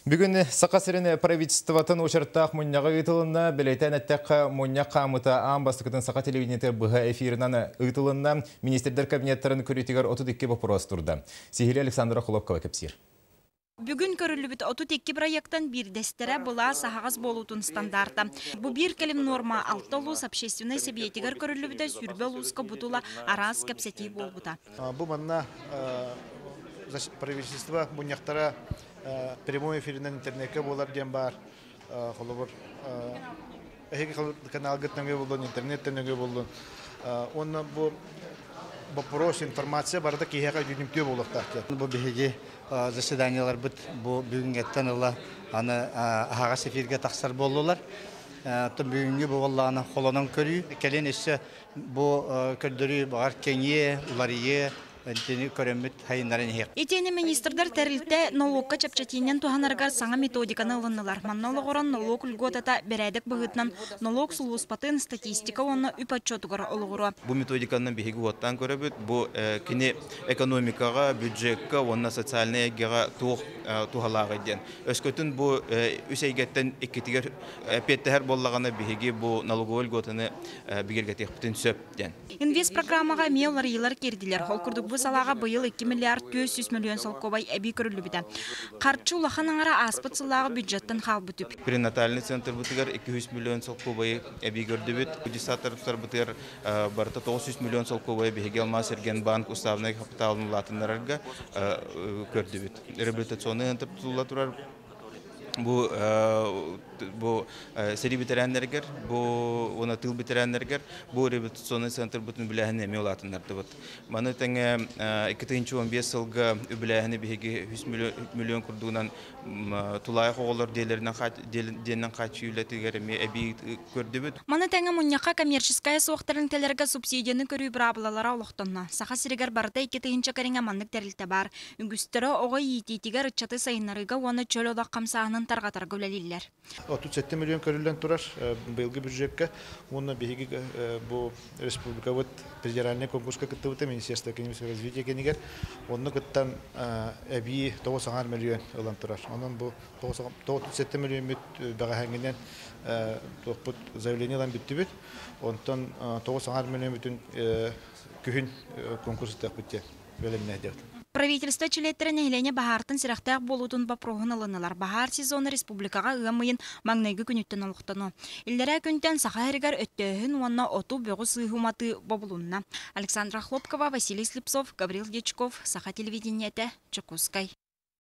Бүгін сақасырын правительствотын очырттақ мұнняға ұйтылынна, білейтен әттәққа мұння қамыта амбастықытын сақа телевидениетер бұға эфирінан ұйтылынна министердер кабинеттерін көрітігер 32 вопрос тұрды. Сихили Александра Хулопкова кепсир. Бүгін көрілібіт 32 проекттан бір дәстері бұла сағағыз болутын стандарта. Бұ бір кәлім норма алты олус общественный себетігер көрілібіті сүрбе олусқа бұтыла араз кәпсеті болбыта. Бұл манна правительство мұняқтара прямой эфиринен интернетке болар дем бар. Холобор канал гытнага болдун, интернеттенге болдун. Онна бу вопрос информация барда кияга жүнүктөө болуктар. Бу биги заседаниялар бит бу бүгүнгеттен ала аны ага сефирге таксар болдулар. То бүгүнгү бу валланы холонон көрүү. Келен эсе бу көрдөрү бар кеңие, уларые Итені министрдар тәрілтті налогқа чапчатинен туханаргар саңа методиканы ылыннылар. Манналы ғоран налог үлготата берәдік бұғытнан налог сұлуыспатын статистика оны үпатчотығыр олығыру. Бұл методиканын бейгі оттан көрібіт, бұл кіне экономикаға, бюджетқа, онына социальный егеға тухалағы ден. Өскөтін бұл үсейгеттен екетігер петтігер боллағаны бейгі бұл налогы үлготаны бігергетек бүтін сөп ден. Инвест программаға мейлар елар керділер. Бұл салаға бұйыл 2 миллиард 200 миллион салқобай әбей көрілі біді. Қарчы ұлақан аңара аспыт салаға бюджеттен қал бүтіп. Перинатальный центр бұтығар 200 миллион салқобай әбей көрді біт. Будисаттар бұтығар барыта 900 миллион салқобай әбейге алмас ерген банк уставный капиталын латынларға көрді біт. Реабилитационный центр тұлла тұрар. Бұл сери битерәнләргер, бұл оны тыл битерәнләргер, бұл реабилитационный центр бүтін біләхіне ме олатынларды бұд. Маны тәңе 2015 жылғы біләхіне бігеге 100 миллион күрдуғынан тұлайық оғылар делерінен қачы үйлетігер ме әбей көрді бұд. Маны тәңе мұнияқа коммерческая соқтарын тәлерге субсидияны көрі бірабылалара олықтынна. Сақа сирегер барыда 2-тігінші кәріңе мандық тәрілті бар. Үнгістері оғай ететігер үтчаты сайынарыға оны чөл олақ қамсағының тарғатар көлелілер. 37 миллион көрілден тұрар бұйылғы бюджетке. Оны бейгі бұл республика федеральный конкурсқа күтті бұты Министерство экономического развития кенегер. Оны күттен әбей 90 миллион ұлан тұрар. Оның бұл 37 миллион бүт баға әңгінен заявлениялан бүтті бүт. Онтан 90 миллион бүтін күхін конкурсытақ бүтті бөліміне әдерді. Правительство чилеттерін әйлене бағартын сирақтақ болудың бапроғын алынылар. Бағар сезоны республикаға ұғымыйын маңнайғы күніттен олықтыны. Илдері күнттен сақа әрігер өттөйін онына оту бөғі сыйхуматы бобылуынна. Александра Хлопкова, Василий Слепцов, Гаврил Дечков, Саха телевидениеті, Чекускай.